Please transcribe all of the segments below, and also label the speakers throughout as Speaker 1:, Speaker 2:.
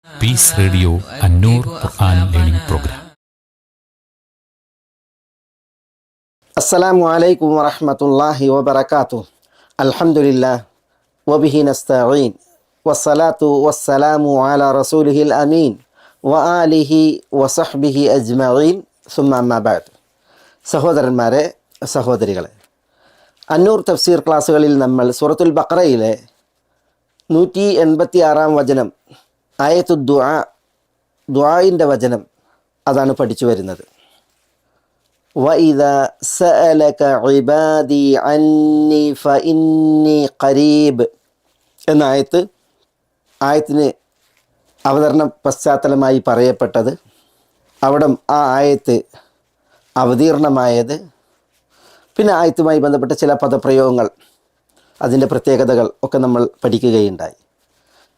Speaker 1: Piece radio അന്നൂർ ഖുർആൻ learning programme.
Speaker 2: അസ്സലാമു അലൈക്കും വറഹ്മത്തുള്ളാഹി വബറകാതുഹു. അൽഹംദുലില്ലാഹ് വബിഹി നസ്തഈൻ വസ്സലാത്തു വസ്സലാമു അലാ റസൂലിഹിൽ അമീൻ വആലിഹി വസഹ്ബിഹി അജ്മഈൻ സുമ്മ അമ്മാ ബഅദ്. സഹോദരന്മാരെ, സഹോദരികളെ, അന്നൂർ തഫ്സീർ ക്ലാസ്സുകളിൽ നമ്മൾ സൂറത്തുൽ ബഖറയിലെ 186 വചനം, ആയത്തു ദുആഇൻ്റെ വചനം, അതാണ് പഠിച്ചു വരുന്നത്. وَإِذَا سَأَلَكَ عِبَادِي عَنِّي فَإِنِّي قَرِيبٌ എന്ന ആയത്തിന് അവതരണ പശ്ചാത്തലമായി പറയപ്പെട്ടത്, അവിടെ ആ ആയത്ത് അവതീർണമായത്, പിന്നെ ആയത്തുമായി ബന്ധപ്പെട്ട ചില പദപ്രയോഗങ്ങൾ, അതിൻ്റെ പ്രത്യേകതകൾ ഒക്കെ നമ്മൾ പഠിക്കുകയുണ്ടായി.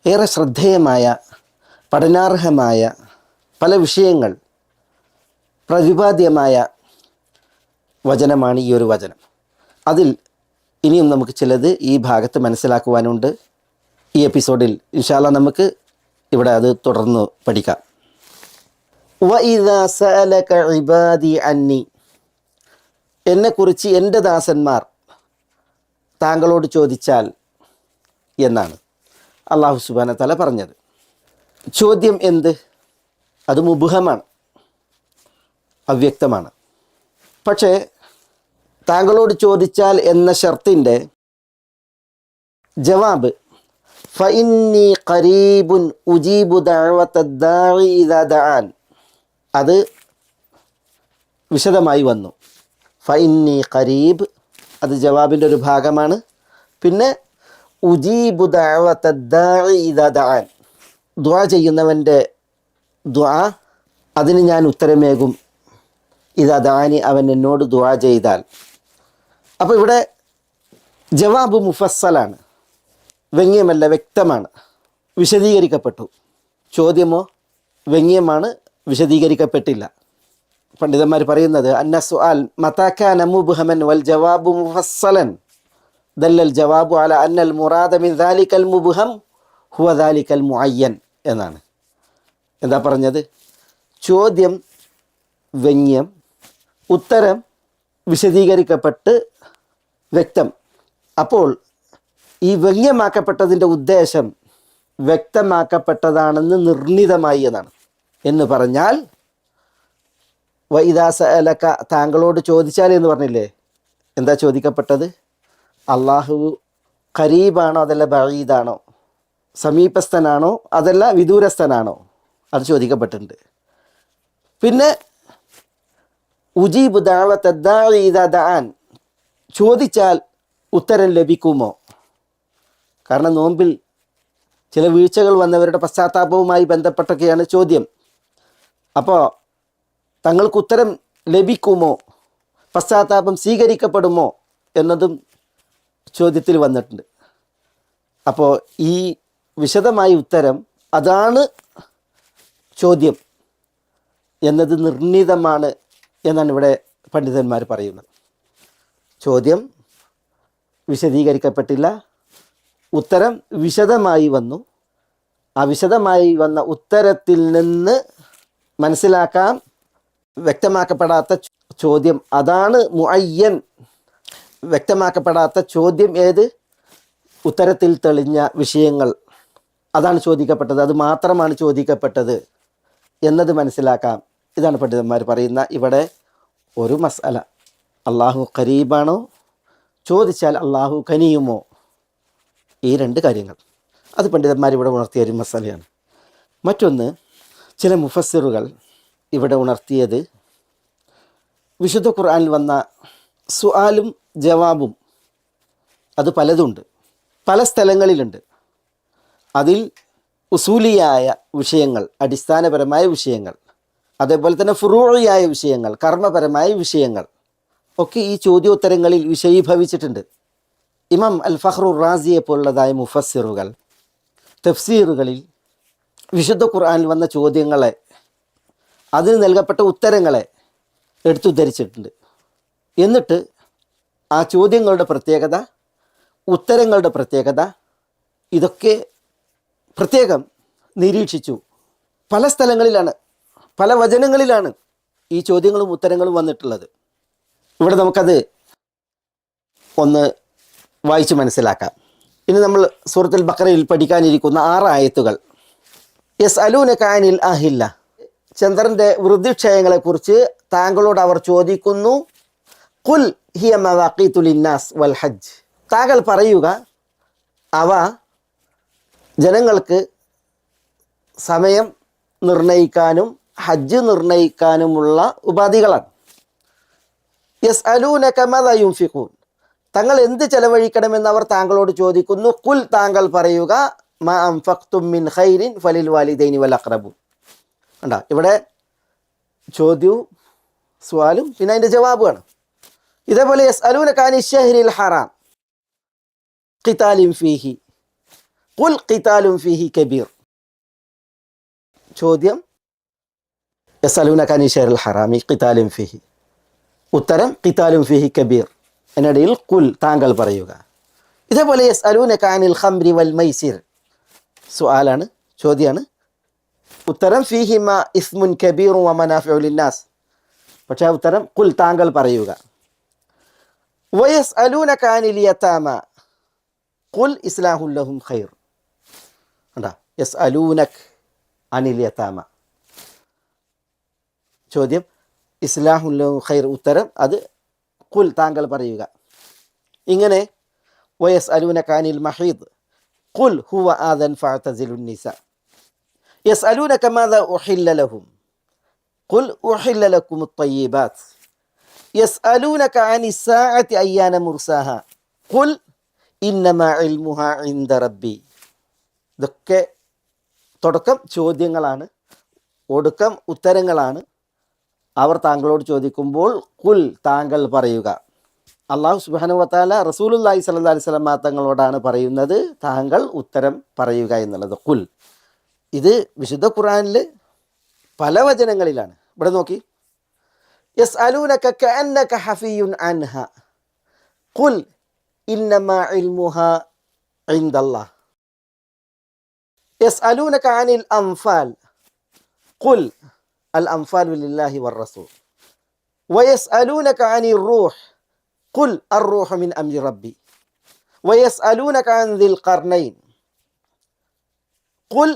Speaker 2: ഏറെ ശ്രദ്ധേയമായ, പഠനാർഹമായ പല വിഷയങ്ങൾ പ്രതിപാദ്യമായ വചനമാണ് ഈ ഒരു വചനം. അതിൽ ഇനിയും നമുക്ക് ചിലത് ഈ ഭാഗത്ത് മനസ്സിലാക്കുവാനുണ്ട്. ഈ എപ്പിസോഡിൽ ഇൻഷാ അല്ലാഹ് നമുക്ക് ഇവിടെ അത് തുടർന്ന് പഠിക്കാം. വഇദാ സഅലക ഇബാദി അന്നി, എന്നെക്കുറിച്ച് എൻ്റെ ദാസന്മാർ താങ്കളോട് ചോദിച്ചാൽ എന്നാണ് അല്ലാഹു സുബ്ഹാനഹു വ തആല പറഞ്ഞത്. ചോദ്യം എന്ത്? അത് മുബ്ഹമാണ്, അവ്യക്തമാണ്. പക്ഷേ താങ്കളോട് ചോദിച്ചാൽ എന്ന ഷർത്തിൻ്റെ ജവാബ് ഫഇന്നി ഖരീബുൻ ഉജീബു ദഅവത്തദ്ദാഇ ഇദാ ദഅാൻ, അത് വിശദമായി വന്നു. ഫഇന്നി ഖരീബ്, അത് ജവാബിൻ്റെ ഒരു ഭാഗമാണ്. പിന്നെ ഉജീബു ദഅവത്തദ്ദാഇ ഇദാ ദഅാൻ, ദുആ ചെയ്യുന്നവൻ്റെ ദുആ, അതിന് ഞാൻ ഉത്തരമേകും. ഇദാ ദഅാനി, അവൻ എന്നോട് ദുആ ചെയ്താൽ. അപ്പോൾ ഇവിടെ ജവാബ് മുഫസ്സലാണ്, വ്യംഗ്യമല്ല, വ്യക്തമാണ്, വിശദീകരിക്കപ്പെട്ടു. ചോദ്യമോ വ്യംഗ്യമാണ്, വിശദീകരിക്കപ്പെട്ടില്ല. പണ്ഡിതന്മാർ പറയുന്നത് അന്ന സുആൽ മതാ കാന മുബ്ഹമൻ വൽ ജവാബു മുഫസ്സലൻ ദല്ലൽ ജവാബു അല അന്നൽ മുറാദ മിൻ ദാലിക്കൽ മുബ്ഹം ഹുവ ദാലിക്കൽ മുഅയ്യൻ എന്നാണ്. എന്താ പറഞ്ഞത്? ചോദ്യം വ്യംഗ്യം, ഉത്തരം വിശദീകരിക്കപ്പെട്ട് വ്യക്തം. അപ്പോൾ ഈ വ്യംഗ്യമാക്കപ്പെട്ടതിൻ്റെ ഉദ്ദേശം വ്യക്തമാക്കപ്പെട്ടതാണെന്ന് നിർണിതമായി എന്നാണ്. എന്ന് പറഞ്ഞാൽ വഇദാ സഅലക, താങ്കളോട് ചോദിച്ചാൽ എന്ന് പറഞ്ഞില്ലേ, എന്താ ചോദിക്കപ്പെട്ടത്? അള്ളാഹു ഖരീബാണോ അതല്ല ബഈദാണോ, സമീപസ്ഥനാണോ അതല്ല വിദൂരസ്ഥനാണോ, അത് ചോദിക്കപ്പെട്ടിട്ടുണ്ട്. പിന്നെ ഉജീബു ദഅവത്തദ്ദാഇ ഇദാ ദഅാൻ, ചോദിച്ചാൽ ഉത്തരം ലഭിക്കുമോ? കാരണം നോമ്പിൽ ചില വീഴ്ചകൾ വന്നവരുടെ പശ്ചാത്താപവുമായി ബന്ധപ്പെട്ടൊക്കെയാണ് ചോദ്യം. അപ്പോൾ തങ്ങൾക്ക് ഉത്തരം ലഭിക്കുമോ, പശ്ചാത്താപം സ്വീകരിക്കപ്പെടുമോ എന്നതും ചോദ്യത്തിൽ വന്നിട്ടുണ്ട്. അപ്പോൾ ഈ വിശദമായ ഉത്തരം, അതാണ് ചോദ്യം എന്നത് നിർണിതമാണ് എന്നാണ് ഇവിടെ പണ്ഡിതന്മാർ പറയുന്നത്. ചോദ്യം വിശദീകരിക്കപ്പെട്ടില്ല, ഉത്തരം വിശദമായി വന്നു. ആ വിശദമായി വന്ന ഉത്തരത്തിൽ നിന്ന് മനസ്സിലാക്കാം വ്യക്തമാക്കപ്പെടാത്ത ചോദ്യം, അതാണ് മുഅയ്യൻ. വ്യക്തമാക്കപ്പെടാത്ത ചോദ്യം ഏത്? ഉത്തരത്തിൽ തെളിഞ്ഞ വിഷയങ്ങൾ, അതാണ് ചോദിക്കപ്പെട്ടത്, അത് മാത്രമാണ് ചോദിക്കപ്പെട്ടത് എന്നത് മനസ്സിലാക്കാം. ഇതാണ് പണ്ഡിതന്മാർ പറയുന്ന ഇവിടെ ഒരു മസ്അല. അള്ളാഹു ഖരീബാണോ, ചോദിച്ചാൽ അള്ളാഹു കനിയുമോ, ഈ രണ്ട് കാര്യങ്ങൾ, അത് പണ്ഡിതന്മാർ ഇവിടെ ഉണർത്തിയ ഒരു മസ്അലയാണ്. മറ്റൊന്ന്, ചില മുഫസ്സിറുകൾ ഇവിടെ ഉണർത്തിയത്, വിശുദ്ധ ഖുർആനിൽ വന്ന സുആലും ജവാബും അത് പലതുണ്ട്, പല സ്ഥലങ്ങളിലുണ്ട്. അതിൽ ഉസൂലിയായ വിഷയങ്ങൾ, അടിസ്ഥാനപരമായ വിഷയങ്ങൾ, അതേപോലെ തന്നെ ഫുറൂഇയായ വിഷയങ്ങൾ, കർമ്മപരമായ വിഷയങ്ങൾ ഒക്കെ ഈ ചോദ്യോത്തരങ്ങളിൽ വിഷയീഭവിച്ചിട്ടുണ്ട്. ഇമാം അൽ ഫഖ്റുർ റാസിയെ പോലുള്ളതായ മുഫസ്സിറുകൾ തഫ്സീറുകളിൽ വിശുദ്ധ ഖുർആനിൽ വന്ന ചോദ്യങ്ങളെ, അതിന് നൽകപ്പെട്ട ഉത്തരങ്ങളെ എടുത്തുദ്ധരിച്ചിട്ടുണ്ട്. എന്നിട്ട് ആ ചോദ്യങ്ങളുടെ പ്രത്യേകത, ഉത്തരങ്ങളുടെ പ്രത്യേകത, ഇതൊക്കെ പ്രത്യേകം നിരീക്ഷിച്ചു പല സ്ഥലങ്ങളിലാണ്, പല വചനങ്ങളിലാണ് ഈ ചോദ്യങ്ങളും ഉത്തരങ്ങളും വന്നിട്ടുള്ളത്. ഇവിടെ നമുക്കത് ഒന്ന് വായിച്ച് മനസ്സിലാക്കാം. ഇനി നമ്മൾ സൂറത്തുൽ ബഖറയിൽ പഠിക്കാനിരിക്കുന്ന 6 ആയത്തുകൾ. യസ്അലൂനക അനിൽ അഹില്ല, ചന്ദ്രൻ്റെ വൃദ്ധിക്ഷയങ്ങളെക്കുറിച്ച് താങ്കളോട് അവർ ചോദിക്കുന്നു. ഖുൽ ഹിയ മവാഖീതു ലിന്നാസ് വൽ ഹജ്ജ്, താങ്കൾ പറയുക അവ ജനങ്ങൾക്ക് സമയം നിർണയിക്കാനും ഹജ്ജ് നിർണയിക്കാനുമുള്ള ഉപാധികളാണ്. യസ്അലൂനക മാദാ യുൻഫിഖൂൻ, തങ്ങൾ എന്ത് ചെലവഴിക്കണമെന്ന് അവർ താങ്കളോട് ചോദിക്കുന്നു. ഖുൽ, താങ്കൾ പറയുക മാ അൻഫഖ്തും മിൻ ഖൈരിൻ ഫലിൽ വാലിദൈനി വൽ അഖ്റബൂൻ. കണ്ടോ, ഇവിടെ ചോദ്യവും സവാലും പിന്നെ അതിൻ്റെ ജവാബുമാണ്. ഇതേപോലെ യസ്അലൂനക അനി ശഹ്രിൽ ഹറാം ഖിതാലിൻ ഫീഹി ഖുൽ ഖിതാലുൻ ഫീഹി കബീർ. ചോദ്യം യസ്അലൂനക അനി ശഹ്രിൽ ഹറാമി ഖിതാലിൻ ഫീഹി, ഉത്തരം ഖിതാലുൻ ഫീഹി കബീർ, അതിനിടയിൽ ഖുൽ, താങ്കൾ പറയുക. ഇതേപോലെ യസ്അലൂനക അനിൽ ഖംരി വൽ മൈസിർ, സുആലാണ്, ചോദ്യമാണ്, ഉത്തരം ഫീഹിമ ഇസ്മുൻ കബീറും വമനാഫിഉ ലിന്നാസ്, പക്ഷേ ഉത്തരം ഖുൽ, താങ്കൾ പറയുക. വയസ്അലൂനക അനിൽ യതാമ ഖുൽ ഇസ്ലാഹുൽ ലഹും ഖൈർ. കണ്ടോ, യസ്അലൂനക അനിൽ യതാമ, ചോദ്യം ഇസ്ലാഹുൽ ലഹും ഖൈർ, ഉത്തരം അത് ഖുൽ, താങ്കൾ പറയുക. ഇങ്ങനെ വയസ്അലൂനക അനിൽ മഹീദ് ഖുൽ ഹുവ ആദൻ ഫഅതസിലുൻ നിസാ, യസ്അലൂനക മാദാ ഉഹില്ല ലഹും ഖുൽ ഉഹില്ല ലക്കുമുത് ത്വയ്യിബാത്ത്, യസ്അലൂനക അനിസ് സാഅത്തി അയ്യാന മുർസാഹ ഖുൽ ഇന്നമാ ഇൽമുഹാ ഇൻദ റബ്ബി. ഇതൊക്കെ തുടക്കം ചോദ്യങ്ങളാണ്, ഒടുക്കം ഉത്തരങ്ങളാണ്. അവർ താങ്കളോട് ചോദിക്കുമ്പോൾ ഖുൽ, താങ്കൾ പറയുക. അല്ലാഹു സുബ്ഹാനഹു വതആല റസൂലുള്ളാഹി സ്വല്ലല്ലാഹി അലൈഹി വസല്ലം തങ്ങളോടാണ് പറയുന്നത് താങ്കൾ ഉത്തരം പറയുക എന്നുള്ളത്. ഖുൽ, ഇത് വിശുദ്ധ ഖുർആനിൽ പല വചനങ്ങളിലാണ്. ഇവിടെ നോക്കി, യസ്അലൂനക കഅന്നക ഹഫിയുൻ അൻഹ ഖുൽ ഇന്നമാ ഇൽമുഹാ ഇൻദല്ലാഹ്, യസ്അലൂനക അനിൽ അൻഫാൽ ഖുൽ അൽ അൻഫാലു ലില്ലാഹി വർ-റസൂൽ, വയസ്അലൂനക അനിർ റൂഹ് ഖുൽ അർ-റൂഹു മിൻ അംരി റബ്ബി, വയസ്അലൂനക അൻ ദിൽ ഖർനൈൻ ഖുൽ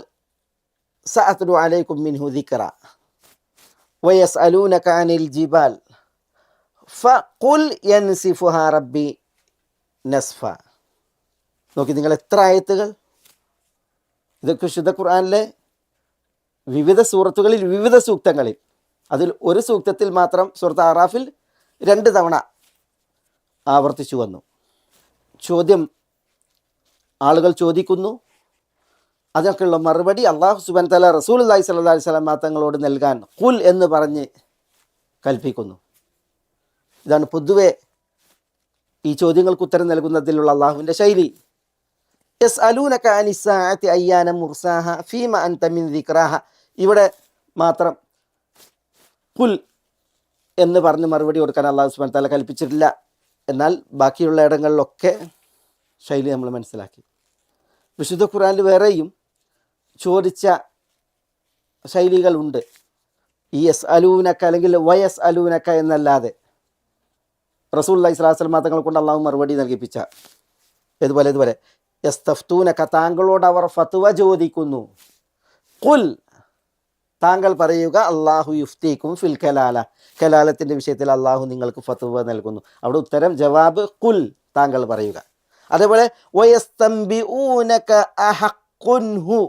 Speaker 2: സഅത്ലു അലൈക്കും മിൻഹു ദിക്റ, വയസ്അലൂനക അനിൽ ജിബാൽ ഫഖുൽ യൻസിഫുഹാ റബ്ബി നസ്ഫ. നോക്കി നിങ്ങൾ, എത്ര ആയത്തുകൾ! ഇതൊക്കെ വിശുദ്ധ ഖുർആനിലെ വിവിധ സൂറത്തുകളിൽ വിവിധ സൂക്തങ്ങളിൽ, അതിൽ ഒരു സൂക്തത്തിൽ മാത്രം സൂറത്ത് അറാഫിൽ 2 തവണ ആവർത്തിച്ചു വന്നു. ചോദ്യം ആളുകൾ ചോദിക്കുന്നു, അതിനൊക്കെയുള്ള മറുപടി അല്ലാഹു സുബ്ഹാനഹു വ തആല റസൂലുള്ളാഹി സ്വല്ലല്ലാഹി അലൈഹി വസല്ലം തങ്ങളോട് നൽകാൻ ഖുൽ എന്ന് പറഞ്ഞ് കൽപ്പിക്കുന്നു. ഇതാണ് പൊതുവെ ഈ ചോദ്യങ്ങൾക്ക് ഉത്തരം നൽകുന്നതിലുള്ള അള്ളാഹുവിൻ്റെ ശൈലി. യസ്അലൂനക അനിസ് സാഅത്തി അയ്യാന മുർസാഹ ഫീമ അൻത മിൻ ദിക്റാഹ, ഇവിടെ മാത്രം ഖുൽ എന്ന് പറഞ്ഞ് മറുപടി കൊടുക്കാൻ അല്ലാഹു സുബ്ഹാനഹു വ തആല കൽപ്പിച്ചിട്ടില്ല. എന്നാൽ ബാക്കിയുള്ള ഇടങ്ങളിലൊക്കെ ശൈലി നമ്മൾ മനസ്സിലാക്കി. വിശുദ്ധ ഖുർആനിൽ വേറെയും ചോദിച്ച ശൈലികളുണ്ട്. ഈ യസ്അലൂനക അല്ലെങ്കിൽ വയസ്അലൂനക എന്നല്ലാതെ റസൂലുള്ളാഹി സ്വല്ലല്ലാഹി അലൈഹി വസല്ലം തങ്ങൾ കൊണ്ട് അള്ളാഹു മറുപടി നൽകിപ്പിച്ച ഇതുപോലെ യസ്തഫ്തൂനക, താങ്കളോട് അവർ ഫത്വ ചോദിക്കുന്നു. ഖുൽ, താങ്കൾ പറയുക അല്ലാഹു യുഫ്തീക്കും ഫിൽ കലാല, കലാലത്തിൻ്റെ വിഷയത്തിൽ അള്ളാഹു നിങ്ങൾക്ക് ഫത്വ നൽകുന്നു. അവിടെ ഉത്തരം ജവാബ് ഖുൽ, താങ്കൾ പറയുക. അതേപോലെ വയസ്തംബിഊനക അഹഖുൻഹു,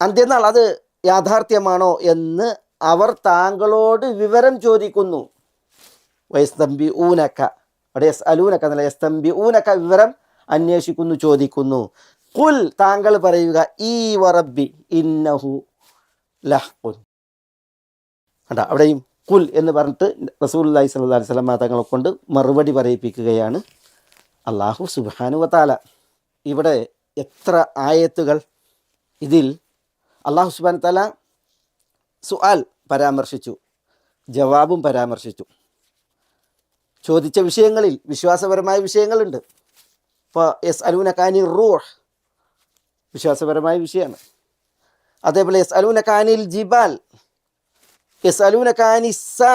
Speaker 2: അന്ത്യനാൾ അത് യാഥാർത്ഥ്യമാണോ എന്ന് അവർ താങ്കളോട് വിവരം ചോദിക്കുന്നു. വയസ്തംബിഊനക, അവിടെ യസ്അലൂനക എന്നല്ല, യസ്തംബിഊനക വിവരം അന്വേഷിക്കുന്നു, ചോദിക്കുന്നു. ഖുൽ, താങ്കൾ പറയുക ഈ വറബ്ബി ഇന്നഹു ലഹ്ഖുൻ. കണ്ട, അവിടെയും ഖുൽ എന്ന് പറഞ്ഞിട്ട് റസൂലുള്ളാഹി സ്വല്ലല്ലാഹി അലൈഹി വസല്ലം തങ്ങളെ കൊണ്ട് മറുപടി പറയിപ്പിക്കുകയാണ് അല്ലാഹു സുബ്ഹാനഹു വ തആല. ഇവിടെ എത്ര ആയത്തുകൾ! ഇതിൽ അല്ലാഹു സുബ്ഹാനഹു വ തആല സുആൽ പരാമർശിച്ചു, ജവാബും പരാമർശിച്ചു. ചോദിച്ച വിഷയങ്ങളിൽ വിശ്വാസപരമായ വിഷയങ്ങളുണ്ട്. ഇപ്പോൾ യസ്അലൂനക അനിർ റൂഹ് വിശ്വാസപരമായ വിഷയമാണ്. അതേപോലെ യസ്അലൂനക അനിൽ ജിബാൽ, യസ്അലൂനക അനിസ്സാ,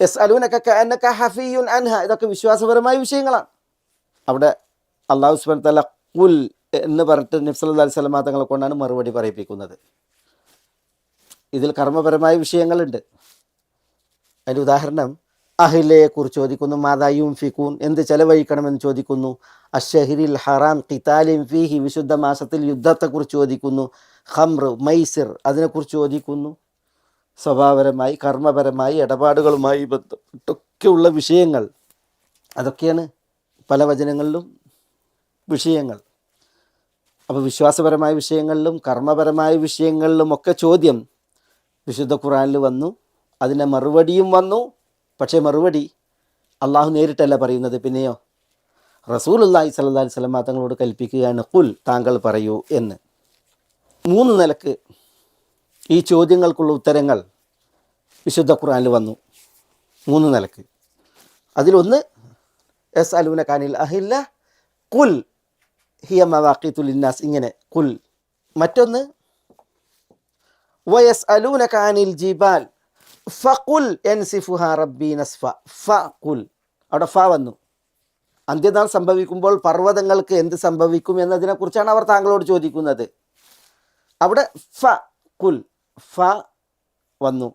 Speaker 2: യസ്അലൂനക കഅന്നക ഹഫിയ്യുൻ അൻഹ, ഇതൊക്കെ വിശ്വാസപരമായ വിഷയങ്ങളാണ്. അവിടെ അല്ലാഹു സുബ്ഹാനഹു വ തആല ഖുൽ എന്ന് പറഞ്ഞിട്ട് നബി സല്ലല്ലാഹു അലൈഹി വസല്ലം തങ്ങളെ കൊണ്ടാണ് മറുപടി പറയിപ്പിക്കുന്നത്. ഇതിൽ കർമ്മപരമായ വിഷയങ്ങളുണ്ട്. അതിൻ്റെ ഉദാഹരണം, അഹ്ലയെ കുറിച്ച് ചോദിക്കുന്നു, മാദാ യുൻഫിഖൂൻ, എന്ത് ചെലവഴിക്കണമെന്ന് ചോദിക്കുന്നു. അശ്ശഹരിൽ ഹറാം ഖിതാലിൻ ഫീഹി, വിശുദ്ധ മാസത്തിൽ യുദ്ധത്തെക്കുറിച്ച് ചോദിക്കുന്നു. ഖംർ, മൈസിർ, അതിനെക്കുറിച്ച് ചോദിക്കുന്നു. സ്വഭാവപരമായി കർമ്മപരമായി ഇടപാടുകളുമായി ബന്ധപ്പെട്ടൊക്കെയുള്ള വിഷയങ്ങൾ, അതൊക്കെയാണ് പല വചനങ്ങളിലും വിഷയങ്ങൾ. അപ്പോൾ വിശ്വാസപരമായ വിഷയങ്ങളിലും കർമ്മപരമായ വിഷയങ്ങളിലും ഒക്കെ ചോദ്യം വിശുദ്ധ ഖുർആനിൽ വന്നു, അതിൻ്റെ മറുപടിയും വന്നു. പക്ഷേ മറുപടി അള്ളാഹു നേരിട്ടല്ല പറയുന്നത്, പിന്നെയോ റസൂലുള്ളാഹി സ്വല്ലല്ലാഹി അലൈഹി വസല്ലം തങ്ങളോട് കൽപ്പിക്കുകയാണ്, ഖുൽ, താങ്കൾ പറയൂ എന്ന്. 3 നിലക്ക് ഈ ചോദ്യങ്ങൾക്കുള്ള ഉത്തരങ്ങൾ വിശുദ്ധ ഖുർആനിൽ വന്നു, 3 നിലക്ക്. അതിലൊന്ന് യസ്അലൂനക അനിൽ അഹില്ല, ഖുൽ ഹിയ മവാഖീതു ലിന്നാസ്, ഇങ്ങനെ ഖുൽ. മറ്റൊന്ന് വയസ്അലൂനക അനിൽ ജിബാൽ ഫഖുൽ യൻസിഫുഹാ റബ്ബി നസ്ഫ, ഫഖുൽ, അവിടെ ഫ വന്നു. അന്ത്യനാൾ സംഭവിക്കുമ്പോൾ പർവ്വതങ്ങൾക്ക് എന്ത് സംഭവിക്കും എന്നതിനെക്കുറിച്ചാണ് അവർ താങ്കളോട് ചോദിക്കുന്നത്. അവിടെ ഫ കുൽ, ഫ വന്നു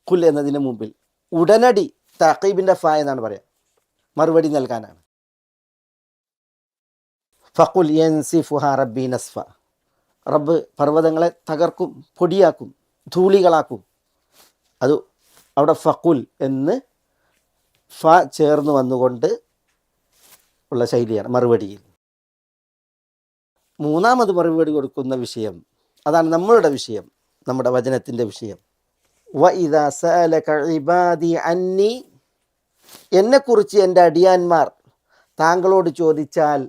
Speaker 2: കുൽ എന്നതിന് മുമ്പിൽ. ഉടനടി തഖീബിൻ്റെ ഫ എന്നാണ് പറയാം, മറുപടി നൽകാനാണ്. ഫഖുൽ യൻസിഫുഹാ റബ്ബി നസ്ഫ, റബ്ബ് പർവ്വതങ്ങളെ തകർക്കും, പൊടിയാക്കും, ധൂളികളാക്കും. അത് അവിടെ ഫഖുൽ എന്ന് ഫ ചേർന്ന് വന്നുകൊണ്ട് ഉള്ള ശൈലിയാണ് മറുപടിയിൽ. 3ാമത് മറുപടി കൊടുക്കുന്ന വിഷയം, അതാണ് നമ്മളുടെ വിഷയം, നമ്മുടെ വചനത്തിൻ്റെ വിഷയം. വഇദാ സഅലക ഇബാദി അന്നി, എന്നെക്കുറിച്ച് എൻ്റെ അടിയാന്മാർ താങ്കളോട് ചോദിച്ചാൽ,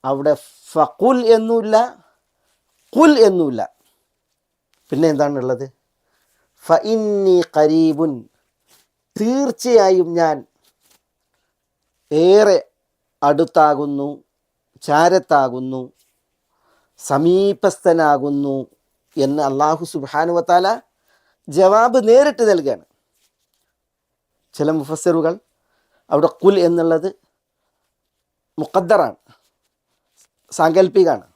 Speaker 2: അവിടെ ഫഖുൽ എന്നുമില്ല, ഖുൽ എന്നുമില്ല, പിന്നെ എന്താണുള്ളത്? ഫഇന്നി ഖരീബുൻ, തീർച്ചയായും ഞാൻ ഏറെ അടുത്താകുന്നു, ചാരത്താകുന്നു, സമീപസ്ഥനാകുന്നു എന്ന് അല്ലാഹു സുബ്ഹാനഹു വ തആല ജവാബ് നേരിട്ട് നൽകുകയാണ്. ചില മുഫസ്സിറുകൾ അവിടെ ഖുൽ എന്നുള്ളത് മുഖദ്ദറാണ്, സാങ്കല്പികമാണ്.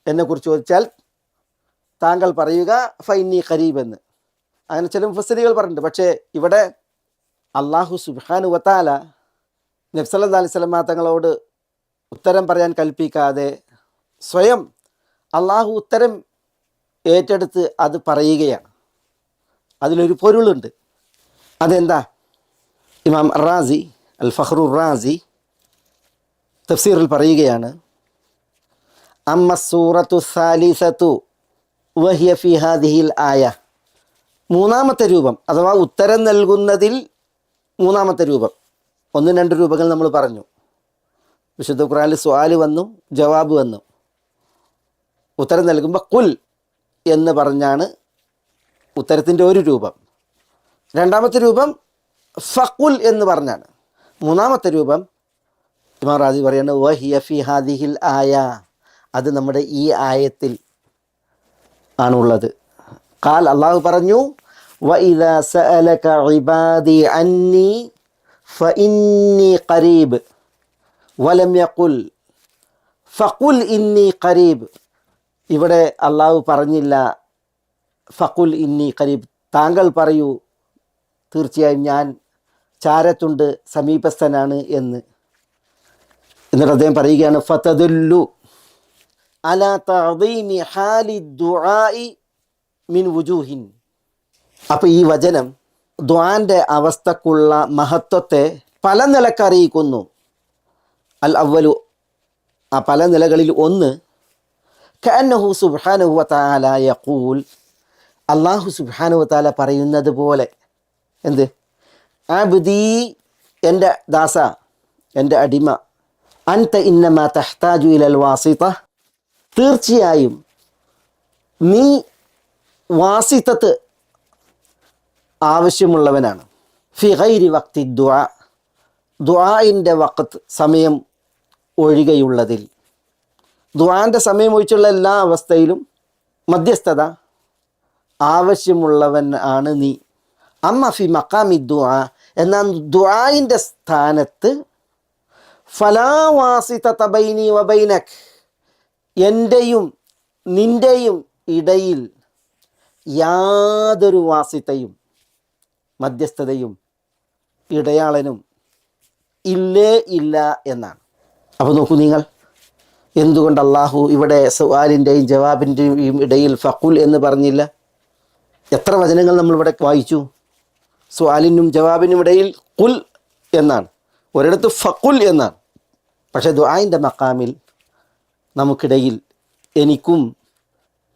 Speaker 2: എന്നെക്കുറിച്ച് ചോദിച്ചാൽ താങ്കൾ പറയുക ഫഇന്നി ഖരീബ് എന്ന്. അങ്ങനെ ചില മുഫസ്സിറുകൾ പറഞ്ഞിട്ടുണ്ട്. പക്ഷേ ഇവിടെ അല്ലാഹു സുബ്ഹാനഹു വ തആല നബി സല്ലല്ലാഹു അലൈഹി വസല്ലം തങ്ങളോട് ഉത്തരം പറയാൻ കൽപ്പിക്കാതെ സ്വയം അള്ളാഹു ഉത്തരം ഏറ്റെടുത്ത് അത് പറയുകയാണ്. അതിലൊരു പൊരുളുണ്ട്. അതെന്താ? ഇമാം റാസി, അൽ ഫഖ്റു റാസി തഫ്സീറിൽ പറയുകയാണ്, അമ്മ സൂറത്തു സാലിസത്തു വഹിയ ഫി ഹാദിഹിൽ ആയ, 3ാമത്തെ രൂപം അഥവാ ഉത്തരം നൽകുന്നതിൽ 3ാമത്തെ രൂപം. 1-2 രൂപങ്ങൾ നമ്മൾ പറഞ്ഞു. വിശുദ്ധ ഖുർആനിൽ സുആല് വന്നു, ജവാബ് വന്നു. ഉത്തരം നൽകുമ്പോൾ ഖുൽ എന്ന് പറഞ്ഞാണ് ഉത്തരത്തിൻ്റെ ഒരു രൂപം. 2ാമത്തെ രൂപം ഫഖുൽ എന്ന് പറഞ്ഞാണ്. 3ാമത്തെ രൂപം ഇമാം റാസി പറയുന്നത് വഹിയ ഫി ഹാദിഹിൽ ആയ, അത് നമ്മുടെ ഈ ആയത്തിൽ ആണുള്ളത്. ഖാൽ, അള്ളാഹു പറഞ്ഞു, വഇദാ സഅലക ഇബാദി അന്നി ഫഇന്നി ഖരീബ് വലം യഖുൽ ഫഖുൽ ഇന്നി ഖരീബ്. ഇവിടെ അള്ളാഹു പറഞ്ഞില്ല ഫഖുൽ ഇന്നി ഖരീബ്, താങ്കൾ പറയൂ തീർച്ചയായും ഞാൻ ചാരത്തുണ്ട്, സമീപസ്ഥനാണ് എന്ന്. എന്നിട്ട് അദ്ദേഹം പറയുകയാണ്, ഫതദുല്ലു അലാ തഅദീമി ഹാലി ദുആഇ മിൻ വുജൂഹിൻ. അപ്പോൾ ഈ വചനം ദുആന്റെ അവസ്ഥക്കുള്ള മഹത്വത്തെ പല നിലക്കറിയിക്കുന്നു. അൽ അവ്വലു, ആ പല നിലകളിൽ ഒന്ന്, കഅന്നഹു സുബ്ഹാനഹു വ തആല യഖൂൽ, അല്ലാഹു സുബ്ഹാനഹു വ തആല പറയുന്നത് പോലെ. എന്ത്? അബ്ദി, എൻ്റെ ദാസ, എൻ്റെ അടിമ, അൻത ഇന്നമാ തഹ്താജു ഇലൽ വാസിത, തീർച്ചയായും നീ വാസിതത്ത് ആവശ്യമുള്ളവനാണ്. ഫി ഗൈരി വഖ്തി ദുആ, ദുആഇൻ്റെ വഖത്ത് സമയം ഒഴികെയുള്ളതിൽ. ദുആൻ്റെ സമയം ഒഴിച്ചുള്ള എല്ലാ അവസ്ഥയിലും മധ്യസ്ഥത ആവശ്യമുള്ളവൻ ആണ് നീ. അമ്മ ഫി മഖാമി ദുആ, എന്നാൽ ദുആഇൻ്റെ സ്ഥാനത്ത് ഫലാ വാസിതത ബൈനി വബൈനക്, എൻ്റെയും നിൻ്റെയും ഇടയിൽ യാതൊരു വാസിതയും മധ്യസ്ഥതയും ഇടയാളനും ഇല്ലേ ഇല്ല എന്നാണ്. അപ്പോൾ നോക്കൂ നിങ്ങൾ, എന്തുകൊണ്ട് അള്ളാഹു ഇവിടെ സവാലിൻ്റെയും ജവാബിൻ്റെയും ഇടയിൽ ഫഖുൽ എന്ന് പറഞ്ഞില്ല? എത്ര വചനങ്ങൾ നമ്മളിവിടെ വായിച്ചു. സുആലിനും ജവാബിനും ഇടയിൽ ഖുൽ എന്നാണ്, ഒരിടത്ത് ഫഖുൽ എന്നാണ്. പക്ഷേ ദുആഇൻ്റെ മഖാമിൽ നമുക്കിടയിൽ, എനിക്കും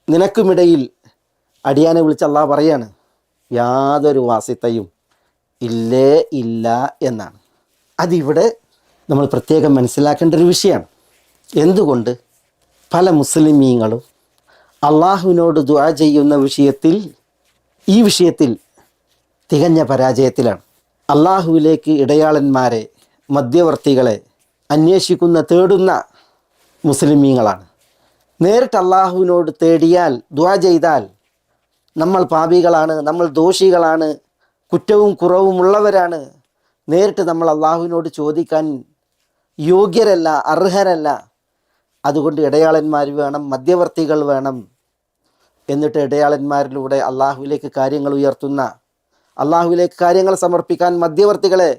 Speaker 2: നിനക്കുമിടയിൽ അടിയാനെ വിളിച്ച് അള്ളാഹ് പറയാണ് യാതൊരു വാസിത്തയും ഇല്ലേ ഇല്ല എന്നാണ്. അതിവിടെ നമ്മൾ പ്രത്യേകം മനസ്സിലാക്കേണ്ട ഒരു വിഷയമാണ്. എന്തുകൊണ്ട് പല മുസ്ലിമീങ്ങളും അള്ളാഹുവിനോട് ദുആ ചെയ്യുന്ന വിഷയത്തിൽ, ഈ വിഷയത്തിൽ തികഞ്ഞ പരാജയത്തിലാണ്. അള്ളാഹുവിലേക്ക് ഇടയാളന്മാരെ, മധ്യവർത്തികളെ അന്വേഷിക്കുന്ന, തേടുന്ന മുസ്ലിമീങ്ങളാണ്. നേരിട്ട് അള്ളാഹുവിനോട് തേടിയാൽ, ദുആ ചെയ്താൽ നമ്മൾ പാപികളാണ്, നമ്മൾ ദോഷികളാണ്, കുറ്റവും കുറവും ഉള്ളവരാണ്, നേരിട്ട് നമ്മൾ അള്ളാഹുവിനോട് ചോദിക്കാൻ യോഗ്യരല്ല, അർഹരല്ല. അതുകൊണ്ട് ഇടയാളന്മാർ വേണം, മധ്യവർത്തികൾ വേണം. എന്നിട്ട് ഇടയാളന്മാരിലൂടെ അള്ളാഹുവിലേക്ക് കാര്യങ്ങൾ ഉയർത്തുന്ന, അള്ളാഹുവിലേക്ക് കാര്യങ്ങൾ സമർപ്പിക്കാൻ മധ്യവർത്തികളെ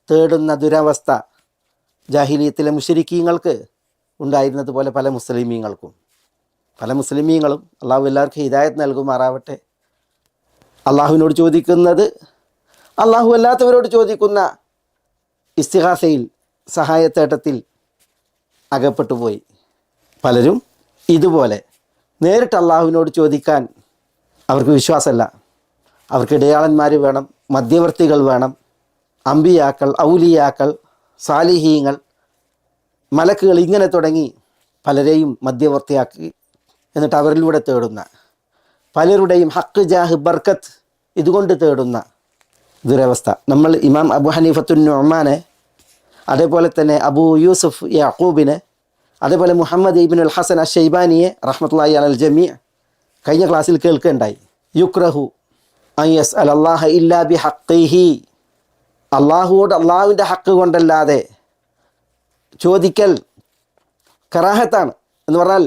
Speaker 2: തേടുന്ന ദുരവസ്ഥ ജാഹിലിയത്തിലെ മുശ്രിക്കീങ്ങൾക്ക് ഉണ്ടായിരുന്നത് പോലെ പല മുസ്ലിമീങ്ങൾക്കും. പല മുസ്ലിമീങ്ങളും, അള്ളാഹു എല്ലാവർക്കും ഹിദായത്ത് നൽകുമാറാവട്ടെ, അള്ളാഹുവിനോട് ചോദിക്കുന്നത് അള്ളാഹു അല്ലാത്തവരോട് ചോദിക്കുന്ന ഇസ്തിഗാസയിൽ, സഹായത്തേട്ടത്തിൽ അകപ്പെട്ടു പോയി. പലരും ഇതുപോലെ നേരിട്ട് അള്ളാഹുവിനോട് ചോദിക്കാൻ അവർക്ക് വിശ്വാസമല്ല. അവർക്ക് ഇടയാളന്മാർ വേണം, മധ്യവർത്തികൾ വേണം, അമ്പിയാക്കൾ, ഔലിയാക്കൾ, സാലിഹീങ്ങൾ, മലക്കുകൾ, ഇങ്ങനെ തുടങ്ങി പലരെയും മധ്യവർത്തിയാക്കി എന്നിട്ട് അവരിലൂടെ തേടുന്ന, പലരുടെയും ഹക്ക്, ജാഹ്, ബർക്കത്ത് ഇതുകൊണ്ട് തേടുന്ന ദുരവസ്ഥ. നമ്മൾ ഇമാം അബു ഹനീഫത്തുൻ നുഅ്മാനെ, അതേപോലെ തന്നെ അബൂ യൂസുഫ് യാക്കൂബിനെ, അതേപോലെ മുഹമ്മദ് ഇബ്നുൽ ഹസൻ അശ്ശൈബാനിയെ റഹ്മത്തുള്ളാഹി അലൽ ജമീ കഴിഞ്ഞ ക്ലാസ്സിൽ കേൾക്കുകയുണ്ടായി. യുക്രഹു അൻ യസ്അൽ അല്ലാഹ ഇല്ലാ ബി ഹഖ്ഖിഹി, അള്ളാഹുവോട് അള്ളാഹുവിൻ്റെ ഹക്ക് കൊണ്ടല്ലാതെ ചോദിക്കൽ കറാഹത്താണ് എന്ന് പറഞ്ഞാൽ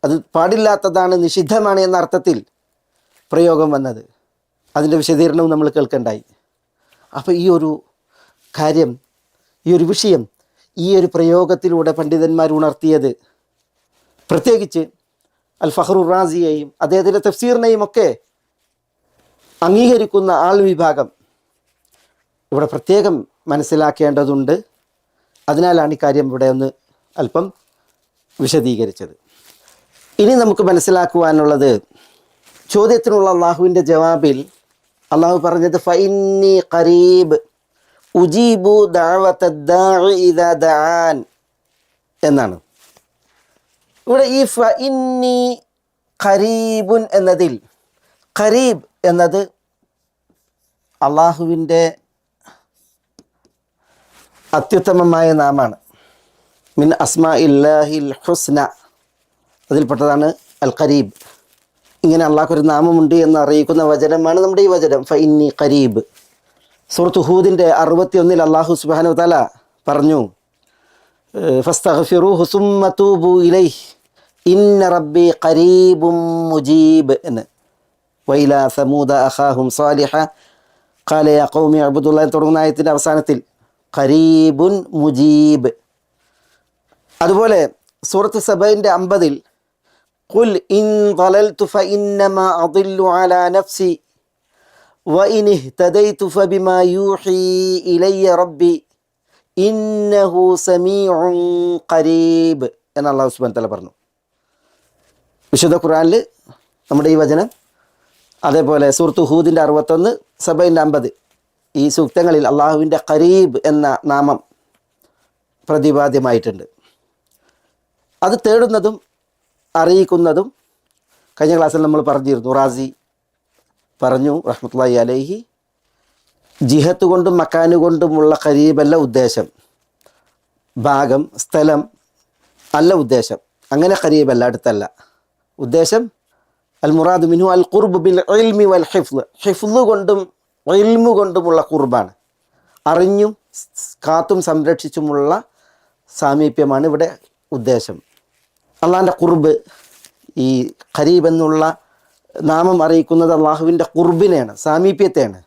Speaker 2: അത് പാടില്ലാത്തതാണ്, നിഷിദ്ധമാണ് എന്ന അർത്ഥത്തിൽ പ്രയോഗം വന്നത്. അതിൻ്റെ വിശദീകരണവും നമ്മൾ കേൾക്കണ്ടായി. അപ്പോൾ ഈ ഒരു കാര്യം, ഈ ഒരു വിഷയം, ഈ ഒരു പ്രയോഗത്തിലൂടെ പണ്ഡിതന്മാർ ഉണർത്തിയത്, പ്രത്യേകിച്ച് അൽ ഫഖ്റുർ റാസിയെയും അദ്ദേഹത്തിൻ്റെ തഫ്സീറിനെയും ഒക്കെ അംഗീകരിക്കുന്ന ആൾ വിഭാഗം ഇവിടെ പ്രത്യേകം മനസ്സിലാക്കേണ്ടതുണ്ട്. അതിനാലാണ് ഈ കാര്യം ഇവിടെ ഒന്ന് അല്പം വിശദീകരിച്ചത്. ഇനി നമുക്ക് മനസ്സിലാക്കുവാനുള്ളത്, ചോദ്യത്തിനുള്ള അള്ളാഹുവിൻ്റെ ജവാബിൽ അള്ളാഹു പറഞ്ഞത് ഫഇന്നി ഖരീബ് ഉജീബു ദഅവതദ്ദാഇ ഇദാ ദഅാൻ എന്നാണ്. ഇവിടെ ഈ ഫഇന്നി ഖരീബുൻ എന്നതിൽ ഖരീബ് എന്നത് അള്ളാഹുവിൻ്റെ അത്യുത്തമമായ നാമാണ്. മിൻ അസ്മാഇല്ലാഹിൽ ഹുസ്ന, അതിൽപ്പെട്ടതാണ് അൽ ഖരീബ്. ഇങ്ങനെ അള്ളാഹ്ക്കൊരു നാമമുണ്ട് എന്ന് അറിയിക്കുന്ന വചനമാണ് നമ്മുടെ ഈ വചനം ഫഇന്നി ഖരീബ്. സൂറത്ത് ഹൂദിൻ്റെ 61 അള്ളാഹു സുബ്ഹാനഹു വതആല പറഞ്ഞു ഫസ്തഗ്ഫിറൂഹു സുമ്മ തൂബു ഇലൈഹി ഇന്ന റബ്ബി ഖരീബും മുജീബ് എന്ന്. വൈലാ സമൂദ അഖാഹും സാലിഹ ഖാല യാ ഖൗമി അബ്ദുല്ലാഹി തുടങ്ങുന്ന ആയത്തിൻ്റെ അവസാനത്തിൽ ഖരീബുൻ മുജീബ്. അതുപോലെ സൂറത്ത് സബയിൻ്റെ 50 ഖുൽ ഇൻ ളലൽതു ഫഇന്നമാ അദില്ലു അലാ നഫ്സി വഇൻ ഇഹ്തദൈതു ഫബിമാ യൂഹി ഇലയ്യ റബ്ബി ഇന്നഹു സമീഉൻ ഖരീബ് എന്ന് അല്ലാഹു സുബ്ഹാനഹു വതആല പറഞ്ഞു. വിശുദ്ധ ഖുർആനിൽ നമ്മുടെ ഈ വചനം, അതേപോലെ സൂറത്ത് ഹൂദിൻ്റെ 61, സബയിൻ്റെ 50 ഈ സൂക്തങ്ങളിൽ അള്ളാഹുവിൻ്റെ ഖരീബ് എന്ന നാമം പ്രതിപാദ്യമായിട്ടുണ്ട്. അത് തേടുന്നതും അറിയിക്കുന്നതും കഴിഞ്ഞ ക്ലാസ്സിൽ നമ്മൾ പറഞ്ഞിരുന്നു. റാസി പറഞ്ഞു റഹ്മത്തുള്ളാഹി അലൈഹി, ജിഹത്ത് കൊണ്ടും മക്കാന് കൊണ്ടുമുള്ള ഖരീബല്ല ഉദ്ദേശം, ഭാഗം, സ്ഥലം അല്ല ഉദ്ദേശം. അങ്ങനെ ഖരീബല്ല, അടുത്തല്ല. ഉദ്ദേശം അൽ മുറാദ് മിൻഹു അൽ ഖുർബ് ബിൽ ഇൽമി വൽ ഹിഫ്ള്, ഹിഫ്ള് കൊണ്ടും ഇൽമു കൊണ്ടുമുള്ള ഖുർബാണ്. അറിഞ്ഞും കാത്തും സംരക്ഷിച്ചുമുള്ള സാമീപ്യമാണ് ഇവിടെ ഉദ്ദേശം. അള്ളാഹിൻ്റെ ഖുർബ്, ഈ ഖരീബ് എന്നുള്ള നാമം അറിയിക്കുന്നത് അള്ളാഹുവിൻ്റെ ഖുർബിനെയാണ്, സാമീപ്യത്തെയാണ്.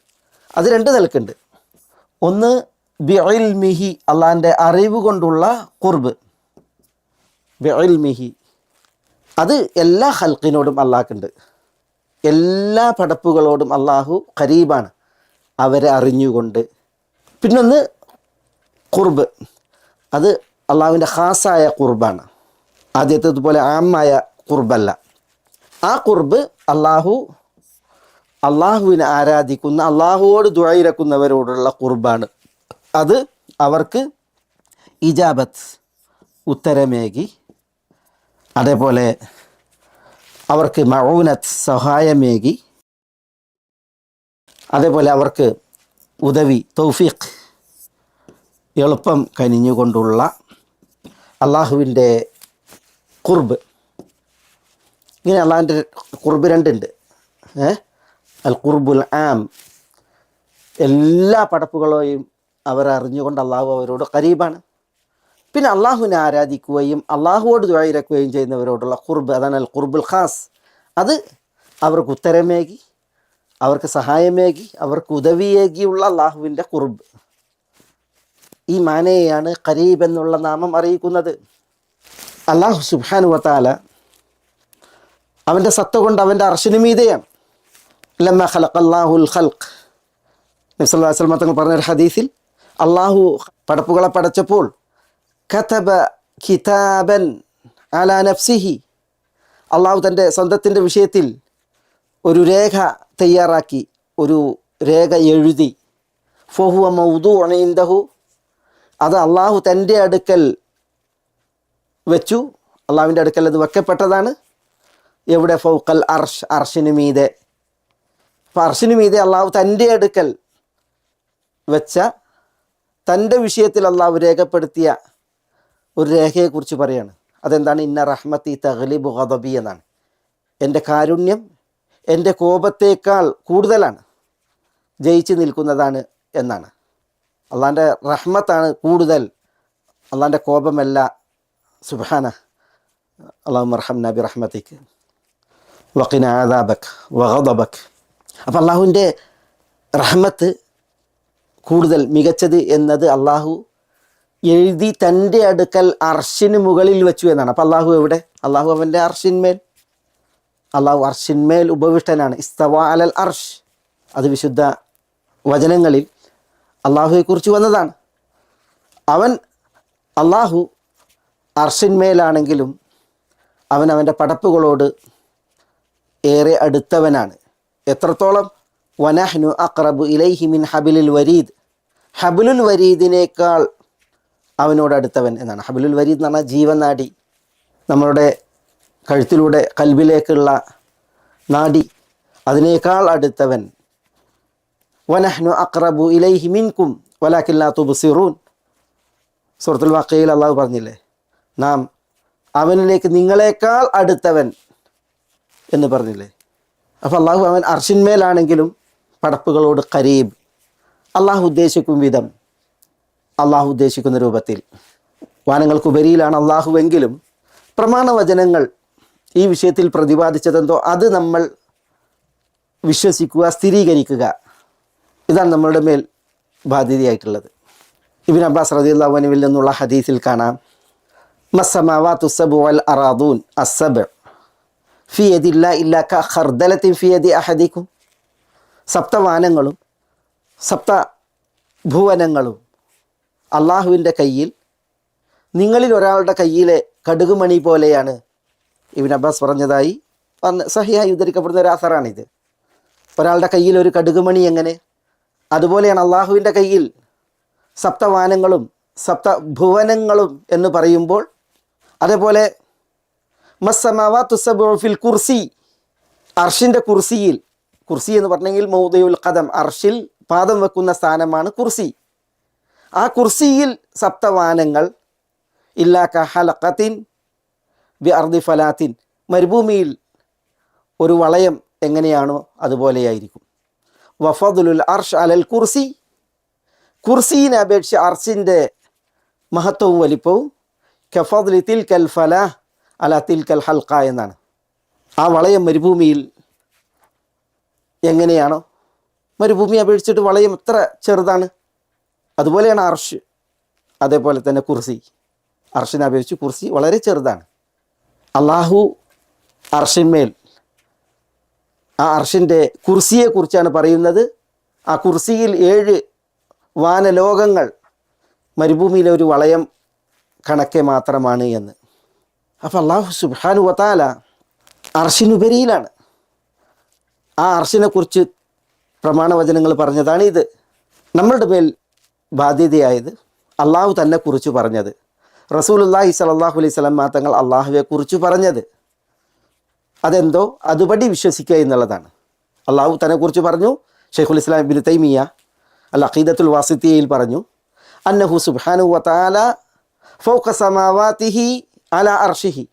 Speaker 2: അത് രണ്ട് നിലക്കുണ്ട്. ഒന്ന് ബിഇൽമിഹി, അള്ളാഹിൻ്റെ അറിവ് കൊണ്ടുള്ള ഖുർബ്. ബിഇൽമിഹി അത് എല്ലാ ഖൽഖിനോടും അള്ളാഹ്ക്കുണ്ട്. എല്ലാ പടപ്പുകളോടും അള്ളാഹു ഖരീബാണ്, അവരെ അറിഞ്ഞുകൊണ്ട്. പിന്നൊന്ന് ഖുർബ്, അത് അള്ളാഹുവിൻ്റെ ഖാസായ ഖുർബാണ്. ആദ്യത്തേതുപോലെ ആമായ ഖുർബല്ല. ആ ഖുർബ് അള്ളാഹുവിനെ ആരാധിക്കുന്ന, അള്ളാഹുവോട് ദുആയിരക്കുന്നവരോടുള്ള ഖുർബാണ്. അത് അവർക്ക് ഇജാബത്ത്, ഉത്തരമേകി, അതേപോലെ അവർക്ക് മഊനത്ത്, സഹായമേകി, അതേപോലെ അവർക്ക് ഉദവി, തൗഫീഖ്, എളുപ്പം കനിഞ്ഞുകൊണ്ടുള്ള അള്ളാഹുവിൻ്റെ ഖുർബ്. ഇങ്ങനെ അള്ളാഹിൻ്റെ ഖുർബ് രണ്ടുണ്ട്. അൽ ഖുർബുൽ ആം, എല്ലാ പടപ്പുകളെയും അവരറിഞ്ഞുകൊണ്ട് അള്ളാഹു അവരോട് ഖരീബാണ്. പിന്നെ അള്ളാഹുവിനെ ആരാധിക്കുകയും അള്ളാഹുവോട് ദുആ ഇരക്കുകയും ചെയ്യുന്നവരോടുള്ള ഖുർബ്, അതാണ് അൽ ഖുർബുൽ ഖാസ്. അത് അവർക്ക് ഉത്തരമേകി, അവർക്ക് സഹായമേകി, അവർക്ക് ഉദവിയേകിയുള്ള അള്ളാഹുവിൻ്റെ ഖുർബ്. ഈ മാനയെയാണ് ഖരീബ് എന്നുള്ള നാമം അറിയിക്കുന്നത്. അള്ളാഹു സുബ്ഹാനഹു വ തആല അവൻ്റെ സത്ത കൊണ്ട് അവൻ്റെ അർശിന് മീതെയാണ്. ലമ്മ ഖലഖല്ലാഹുൽ ഖൽഖ്, നബി സല്ലല്ലാഹു അലൈഹി വസല്ലം തങ്ങൾ പറഞ്ഞ ഹദീസിൽ, അള്ളാഹു പടപ്പുകളെ പടച്ചപ്പോൾ കതബ കിതാബൻ അലാ നഫ്സിഹി, അള്ളാഹു തൻ്റെ സ്വന്തത്തിൻ്റെ വിഷയത്തിൽ ഒരു രേഖ തയ്യാറാക്കി, ഒരു രേഖ എഴുതി. ഫഹുവ മൗദൂഉൻ ഇൻദഹു, അത് അള്ളാഹു തൻ്റെ അടുക്കൽ വെച്ചു, അള്ളാഹുവിൻ്റെ അടുക്കൽ അത് വെക്കപ്പെട്ടതാണ്. എവിടെ? ഫൗഖൽ അർഷ്, അർഷിന് മീതെ. അപ്പോൾ അർഷിന് മീതെ അള്ളാഹു തൻ്റെ അടുക്കൽ വെച്ച, തൻ്റെ വിഷയത്തിൽ അള്ളാഹു രേഖപ്പെടുത്തിയ ഒരു രേഖയെക്കുറിച്ച് പറയാണ്. അതെന്താണ്? ഇന്ന റഹ്മത്തി തഗ്ലിബു ഗദബി എന്നാണ്. എൻ്റെ കാരുണ്യം എൻ്റെ കോപത്തേക്കാൾ കൂടുതലാണ്, ജയിച്ച് നിൽക്കുന്നതാണ് എന്നാണ്. അള്ളാഹിൻ്റെ റഹ്മത്താണ് കൂടുതൽ, അള്ളാഹിൻ്റെ കോപമല്ല. സുബ്ഹാന, അല്ലാഹുമ്മ അർഹംനാ ബിറഹ്മതിക വഖിനാ അദാബക വഗദബക. അപ്പോൾ അള്ളാഹുവിൻ്റെ റഹ്മത്ത് കൂടുതൽ മികച്ചത് എന്നത് അള്ളാഹു എഴുതി തൻ്റെ അടുക്കൽ അർഷിന് മുകളിൽ വെച്ചു എന്നാണ്. അപ്പോൾ അള്ളാഹു എവിടെ? അള്ളാഹു അവൻ്റെ അർഷിന്മേൽ, അള്ളാഹു അർഷിന്മേൽ ഉപവിഷ്ടനാണ്. ഇസ്തവ അലൽ അർഷ്, അത് വിശുദ്ധ വചനങ്ങളിൽ അള്ളാഹുവെക്കുറിച്ച് വന്നതാണ്. അള്ളാഹു അർഷിന്മേലാണെങ്കിലും അവൻ അവൻ്റെ പടപ്പുകളോട് ഏറെ അടുത്തവനാണ്. എത്രത്തോളം? വനഹ്നു അഖ്റബു ഇലൈഹി മിൻ ഹബിലിൽ വരീദ്, ഹബിലുൽ വരീദിനേക്കാൾ അവനോട് അടുത്തവൻ എന്നാണ്. ഹബിലുൽ വരീദ് എന്ന് പറഞ്ഞാൽ ജീവനാഡി, നമ്മളുടെ കഴുത്തിലൂടെ കൽബിലേക്കുള്ള നാഡി, അതിനേക്കാൾ അടുത്തവൻ. വനഹ്നു അഖ്റബു ഇലൈഹി മിൻകും വലാകിൻ ലാ തുബ്സിറൂൻ, സൂറത്തുൽ വാഖിയയിൽ അള്ളാഹു പറഞ്ഞില്ലേ, നാം അവനിലേക്ക് നിങ്ങളെക്കാൾ അടുത്തവൻ എന്ന് പറഞ്ഞില്ലേ. അപ്പോൾ അള്ളാഹു അവൻ അർഷിന്മേലാണെങ്കിലും പടപ്പുകളോട് ഖരീബ്, അള്ളാഹു ഉദ്ദേശിക്കും വിധം, അള്ളാഹു ഉദ്ദേശിക്കുന്ന രൂപത്തിൽ. വാനങ്ങൾക്കുപരിയിലാണ് അള്ളാഹുവെങ്കിലും പ്രമാണവചനങ്ങൾ ഈ വിഷയത്തിൽ പ്രതിപാദിച്ചതെന്തോ അത് നമ്മൾ വിശ്വസിക്കുക, സ്ഥിരീകരിക്കുക, ഇതാണ് നമ്മളുടെ മേൽ ബാധ്യതയായിട്ടുള്ളത്. ഇബ്നു അബ്ബാസ് റളിയല്ലാഹു അൻഹുവിൽ നിന്നുള്ള ഹദീസിൽ കാണാം, മസ്സമാവാതു സബ്ഉ വൽ അറാദൂൻ അസ്സബ്ഉ ഫി യദില്ലാഹി ഇല്ലാ കഖർദലത്തിൻ ഫി യദി അഹദിക്കും. സപ്തവാനങ്ങളും സപ്തഭുവനങ്ങളും അള്ളാഹുവിൻ്റെ കയ്യിൽ നിങ്ങളിൽ ഒരാളുടെ കയ്യിലെ കടുകുമണി പോലെയാണ്. ഇബ്നു അബ്ബാസ് പറഞ്ഞതായി സഹിഹായി ഉദ്ധരിക്കപ്പെടുന്ന ഒരു ആസറാണിത്. ഒരാളുടെ കയ്യിൽ ഒരു കടുകുമണി എങ്ങനെ, അതുപോലെയാണ് അള്ളാഹുവിൻ്റെ കയ്യിൽ സപ്തവാനങ്ങളും സപ്തഭുവനങ്ങളും എന്ന് പറയുമ്പോൾ. അതേപോലെ മസ്സമാവാതു സബ്ഉ ഫിൽ കുർസി, അർഷിൻ്റെ കുർസിയിൽ, കുർസി എന്ന് പറഞ്ഞെങ്കിൽ മൗദിഉൽ ഖദം, അർഷിൽ പാദം വെക്കുന്ന സ്ഥാനമാണ് കുർസി. ആ കുർസിയിൽ സപ്തവാനങ്ങൾ ഇല്ലാ കഹലഖത്തിൻ ബി അർദി ഫലാത്തിൻ, മരുഭൂമിയിൽ ഒരു വളയം എങ്ങനെയാണോ അതുപോലെയായിരിക്കും. വഫദുലുൽ അർഷ് അലൽ കുർസി, കുർസീനെ അപേക്ഷിച്ച് അർഷിൻ്റെ മഹത്വവും വലിപ്പവും കഫദ്ലി തിൽക്കൽ ഫലാഹ് അല തിൽക്കൽ ഹൽക്ക എന്നാണ്. ആ വളയം മരുഭൂമിയിൽ എങ്ങനെയാണോ, മരുഭൂമി അപേക്ഷിച്ചിട്ട് വളയം എത്ര ചെറുതാണ്, അതുപോലെയാണ് അർഷ്. അതേപോലെ തന്നെ കുർസി, അർഷിനെ അപേക്ഷിച്ച് കുർസി വളരെ ചെറുതാണ്. അള്ളാഹു അർഷിന്മേൽ, ആ അർഷിൻ്റെ കുർസിയെക്കുറിച്ചാണ് പറയുന്നത്. ആ കുർസിയിൽ 7 വാനലോകങ്ങൾ മരുഭൂമിയിലെ ഒരു വളയം കണക്കെ മാത്രമാണ് എന്ന്. അപ്പോൾ അള്ളാഹു സുബ്ഹാനഹു വ തആല അർഷിനുപരിയിലാണ്. ആ അർഷിനെക്കുറിച്ച് പ്രമാണവചനങ്ങൾ പറഞ്ഞതാണ് ഇത്. നമ്മളുടെ മേൽ ബാധ്യതയായത് അള്ളാഹു തന്നെ കുറിച്ച് പറഞ്ഞത്, റസൂലുള്ളാഹി സ്വല്ലല്ലാഹു അലൈഹി വസല്ലം തങ്ങൾ അള്ളാഹുവെ കുറിച്ച് പറഞ്ഞത്, അതെന്തോ അതുപടി വിശ്വസിക്കുക എന്നുള്ളതാണ്. അള്ളാഹു തന്നെ കുറിച്ച് പറഞ്ഞു. ഷെയ്ഖുൽ ഇസ്ലാം ഇബ്നു തൈമിയ്യ അൽ അഖീദത്തുൽ വാസിത്തിയയിൽ പറഞ്ഞു, അന്നഹു സുബ്ഹാനഹു വ തആല ഫൗക സമാവാതിഹി അല അർഷിഹി,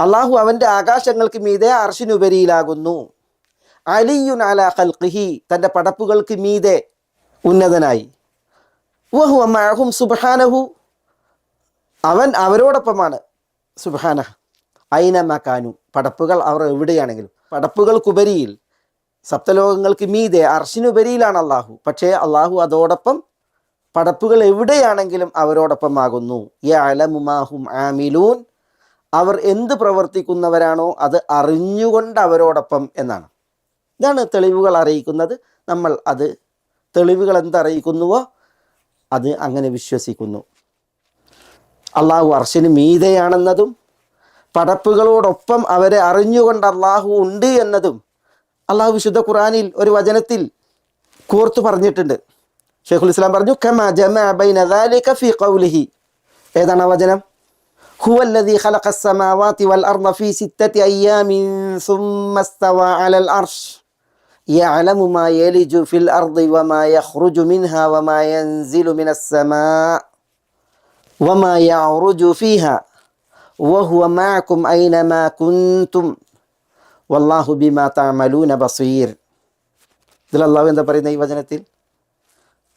Speaker 2: അള്ളാഹു അവൻ്റെ ആകാശങ്ങൾക്ക് മീതെ അർഷിനുപരിയിലാകുന്നു. അലിയുൻ അല ഖൽഖിഹി, തൻ്റെ പടപ്പുകൾക്ക് മീതെ ഉന്നതനായി. വഹുവ മഅഹും സുബ്ഹാനഹു, അവൻ അവരോടൊപ്പമാണ്. സുബ്ഹാനഹു ഐനമ കാനു, പടപ്പുകൾ അവർ എവിടെയാണെങ്കിലും, പടപ്പുകൾക്കുപരിയിൽ സപ്തലോകങ്ങൾക്ക് മീതെ അർഷിനുപരിയിലാണ് അള്ളാഹു. പക്ഷേ അള്ളാഹു അതോടൊപ്പം പടപ്പുകൾ എവിടെയാണെങ്കിലും അവരോടൊപ്പമാകുന്നു. യഅലമു മാ ഹും ആമിലൂൻ, അവർ എന്ത് പ്രവർത്തിക്കുന്നവരാണോ അത് അറിഞ്ഞുകൊണ്ട് അവരോടൊപ്പം എന്നാണ്. ഇതാണ് തെളിവുകൾ അറിയിക്കുന്നത്. നമ്മൾ അത് തെളിവുകൾ എന്തറിയിക്കുന്നുവോ അത് അങ്ങനെ വിശ്വസിക്കുന്നു. അള്ളാഹു അർശിന് മീതെയാണെന്നതും പടപ്പുകളോടൊപ്പം അവരെ അറിഞ്ഞുകൊണ്ട് അള്ളാഹു ഉണ്ട് എന്നതും അള്ളാഹു വിശുദ്ധ ഖുർആനിൽ ഒരു വചനത്തിൽ കോർത്തു പറഞ്ഞിട്ടുണ്ട്. ഷെയ്ഖുൽ ഇസ്ലാം പറഞ്ഞു, കമാ ജമഅ ബൈന ദാലിക ഫീ ഖൗലിഹി, ഏതാണ് വചനം? ഹുവല്ലദീ ഖലഖസ് സമാവാതി വൽ അർള ഫീ 6 അയ്യാമിൻ സുമ്മ ഇസ്തവാ അലൽ അർശ് യഅലമു മാ യലിജു ഫിൽ അർളി വമാ യഖ്റുജു മിൻഹാ വമാ യൻസിലു മിനസ് സമാ വമാ യഅറുജു ഫീഹാ വഹുവ മഅകും ഐനമാ കുൻതും വല്ലാഹു ബിമാ തഅമലൂന ബസീർ. ഇതിൽ അള്ളാഹു എന്താ പറയുന്നത്? ഈ വചനത്തിൽ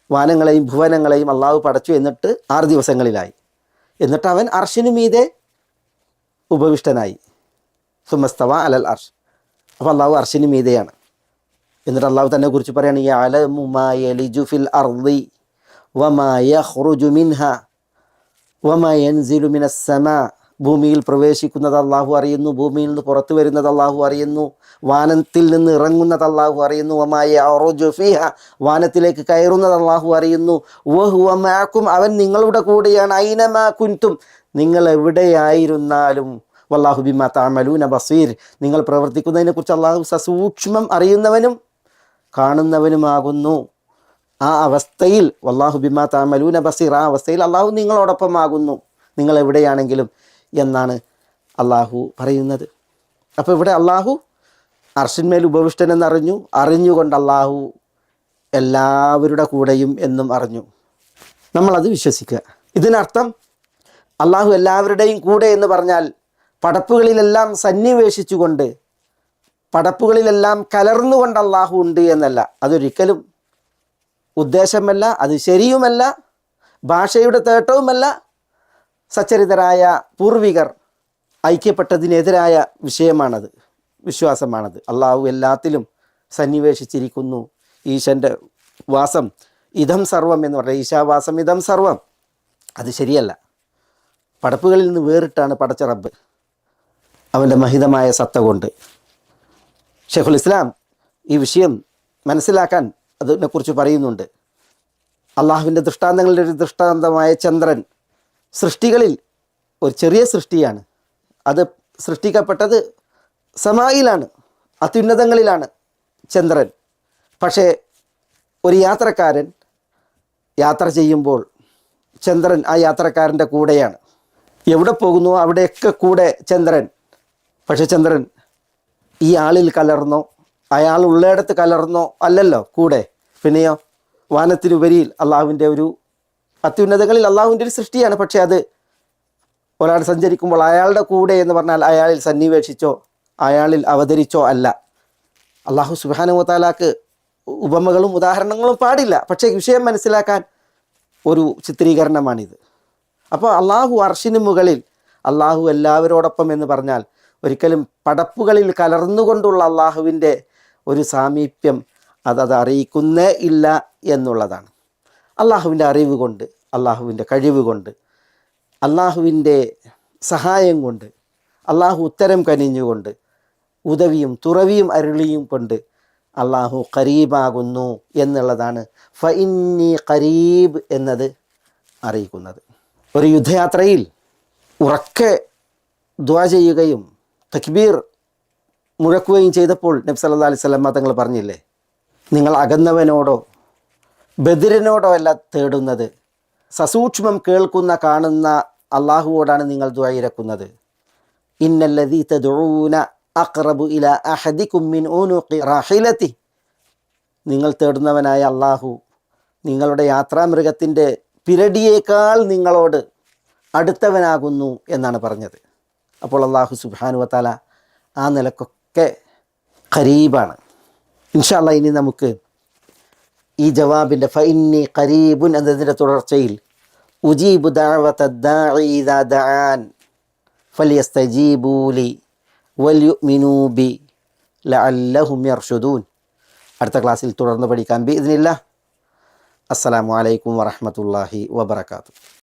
Speaker 2: വാനങ്ങളെയും ഭുവനങ്ങളെയും അള്ളാഹു പടച്ചു, എന്നിട്ട് 6 ദിവസങ്ങളിലായി. എന്നിട്ട് അവൻ അർഷിനു മീതെ ഉപവിഷ്ടനായി. സുമസ്തവ അലൽ അർഷ്, അപ്പോൾ അള്ളാഹു അർഷിനു മീതെയാണ്. എന്നിട്ട് അള്ളാഹു തന്നെ കുറിച്ച് പറയാണ്, യഅലമു മാ യലിജു ഫിൽ അർളി വമാ യഖ്റുജു മിൻഹാ വമാ യൻസിലു മിനസ് സമാ, ഭൂമിയിൽ പ്രവേശിക്കുന്നത് അള്ളാഹു അറിയുന്നു, ഭൂമിയിൽ നിന്ന് പുറത്തു വരുന്നത് അള്ളാഹു അറിയുന്നു, വാനത്തിൽ നിന്ന് ഇറങ്ങുന്നത് അള്ളാഹു അറിയുന്നു, വമാ യഅറുജു ഫീഹാ, വാനത്തിലേക്ക് കയറുന്നത് അള്ളാഹു അറിയുന്നു, വഹുവ മഅകും, അവൻ നിങ്ങളുടെ കൂടെയാണ്, ഐനമാ കുൻതും, നിങ്ങൾ എവിടെയായിരുന്നാലും, വല്ലാഹു ബിമാ തഅമലൂന ബസീർ, നിങ്ങൾ പ്രവർത്തിക്കുന്നതിനെക്കുറിച്ച് അള്ളാഹു സസൂക്ഷ്മം അറിയുന്നവനും കാണുന്നവനുമാകുന്നു. ആ അവസ്ഥയിൽ വല്ലാഹു ബിമാ തഅമലൂന ബസീർ, ആ അവസ്ഥയിൽ അള്ളാഹു നിങ്ങളോടൊപ്പമാകുന്നു, നിങ്ങൾ എവിടെയാണെങ്കിലും എന്നാണ് അള്ളാഹു പറയുന്നത്. അപ്പോൾ ഇവിടെ അള്ളാഹു അർഷിന്മേൽ ഉപവിഷ്ടനെന്നറിഞ്ഞു, അറിഞ്ഞുകൊണ്ട് അള്ളാഹു എല്ലാവരുടെ കൂടെയും എന്നും അറിഞ്ഞു. നമ്മളത് വിശ്വസിക്കുക. ഇതിനർത്ഥം അള്ളാഹു എല്ലാവരുടെയും കൂടെ എന്ന് പറഞ്ഞാൽ പടപ്പുകളിലെല്ലാം സന്നിവേശിച്ചുകൊണ്ട്, പടപ്പുകളിലെല്ലാം കലർന്നുകൊണ്ട് അള്ളാഹു ഉണ്ട് എന്നല്ല. അതൊരിക്കലും ഉദ്ദേശമല്ല, അത് ശരിയുമല്ല, ഭാഷയുടെ തേട്ടവുമല്ല. സച്ചരിതരായ പൂർവികർ ഐക്യപ്പെട്ടതിനെതിരായ വിഷയമാണത്, വിശ്വാസമാണത്. അള്ളാഹു എല്ലാത്തിലും സന്നിവേശിച്ചിരിക്കുന്നു. ഈശൻ്റെ വാസം ഇതം സർവം എന്ന് പറഞ്ഞാൽ, ഈശാവാസം ഇതം സർവം, അത് ശരിയല്ല. പടപ്പുകളിൽ നിന്ന് വേറിട്ടാണ് പടച്ച റബ്ബ് അവൻ്റെ മഹിതമായ സത്ത കൊണ്ട്. ഷെയ്ഖുൽ ഇസ്ലാം ഈ വിഷയം മനസ്സിലാക്കാൻ അതിനെക്കുറിച്ച് പറയുന്നുണ്ട്. അള്ളാഹുവിൻ്റെ ദൃഷ്ടാന്തങ്ങളുടെ ഒരു ദൃഷ്ടാന്തമായ ചന്ദ്രൻ സൃഷ്ടികളിൽ ഒരു ചെറിയ സൃഷ്ടിയാണ്. അത് സൃഷ്ടിക്കപ്പെട്ടത് സമായിലാണ്, അത്യുന്നതങ്ങളിലാണ് ചന്ദ്രൻ. പക്ഷേ ഒരു യാത്രക്കാരൻ യാത്ര ചെയ്യുമ്പോൾ ചന്ദ്രൻ ആ യാത്രക്കാരൻ്റെ കൂടെയാണ്. എവിടെ പോകുന്നു അവിടെയൊക്കെ കൂടെ ചന്ദ്രൻ. പക്ഷെ ചന്ദ്രൻ ഈ ആളിൽ കലർന്നോ, അയാൾ ഉള്ളിടത്ത് കലർന്നോ അല്ലല്ലോ കൂടെ. പിന്നെയോ വാനത്തിനുപരിയിൽ അള്ളാഹുവിൻ്റെ ഒരു അത്യുന്നതങ്ങളിൽ അള്ളാഹുവിൻ്റെ ഒരു സൃഷ്ടിയാണ്. പക്ഷേ അത് ഒരാൾ സഞ്ചരിക്കുമ്പോൾ അയാളുടെ കൂടെ എന്ന് പറഞ്ഞാൽ അയാളിൽ സന്നിവേശിച്ചോ അയാളിൽ അവതരിച്ചോ അല്ല. അള്ളാഹു സുബ്ഹാനഹു വ തആലാക്ക് ഉപമകളും ഉദാഹരണങ്ങളും പാടില്ല. പക്ഷേ വിഷയം മനസ്സിലാക്കാൻ ഒരു ചിത്രീകരണമാണിത്. അപ്പോൾ അള്ളാഹു അർശിന് മുകളിൽ, അള്ളാഹു എല്ലാവരോടൊപ്പം എന്ന് പറഞ്ഞാൽ ഒരിക്കലും പടപ്പുകളിൽ കലർന്നുകൊണ്ടുള്ള അള്ളാഹുവിൻ്റെ ഒരു സാമീപ്യം അത് അറിയിക്കുന്നേ ഇല്ല എന്നുള്ളതാണ്. അള്ളാഹുവിൻ്റെ അറിവ് കൊണ്ട്, അള്ളാഹുവിൻ്റെ കഴിവ് കൊണ്ട്, അള്ളാഹുവിൻ്റെ സഹായം കൊണ്ട്, അള്ളാഹു ഉത്തരം കനിഞ്ഞുകൊണ്ട്, ഉദവിയും തുറവിയും അരുളിയും കൊണ്ട് അള്ളാഹു ഖരീബാകുന്നു എന്നുള്ളതാണ് ഫഇന്നി ഖരീബ് എന്നത് അറിയിക്കുന്നത്. ഒരു യുദ്ധയാത്രയിൽ ഉറക്കെ ദുആ ചെയ്യുകയും തക്ബീർ മുഴക്കുകയും ചെയ്തപ്പോൾ നബി സല്ലല്ലാഹു അലൈഹി വസല്ലം തങ്ങൾ പറഞ്ഞില്ലേ, നിങ്ങൾ അകന്നവനോടോ ബദിരനോടോ അല്ല തേടുന്നത്, സസൂക്ഷ്മം കേൾക്കുന്ന കാണുന്ന അള്ളാഹുവോടാണ് നിങ്ങൾ ദുആ ഇരക്കുന്നത്. ഇന്നല്ലദീ തദ്ഊന അഖ്റബു ഇലാ അഹദികും മിൻ ഉനുഖി റാഹിലതി, നിങ്ങൾ തേടുന്നവനായ അള്ളാഹു നിങ്ങളുടെ യാത്രാമൃഗത്തിൻ്റെ പിരടിയേക്കാൾ നിങ്ങളോട് അടുത്തവനാകുന്നു എന്നാണ് പറഞ്ഞത്. അപ്പോൾ അള്ളാഹു സുബ്ഹാനഹു വ തആല ആ നിലക്കൊക്കെ ഖരീബാണ്. ഇൻഷാ അല്ലാഹ് ഇനി നമുക്ക് ഈ ജവാബിൻ്റെ ഫഇന്നി ഖരീബുൻ എന്നതിൻ്റെ തുടർച്ചയിൽ ഉജീബു ദഅവത ദാഇ ഇദാ ദഅൻ ഫലിയസ്തജീബൂ ലി വൽയുഅ്മിനൂ ബി ലഅല്ലഹും യർഷുദൂൻ അടുത്ത ക്ലാസ്സിൽ തുടർന്ന് പഠിക്കാം ബിഇദ്നില്ലാഹ്. അസ്സലാമു അലൈക്കും വറഹ്മത്തുള്ളാഹി വബറകാതുഹു.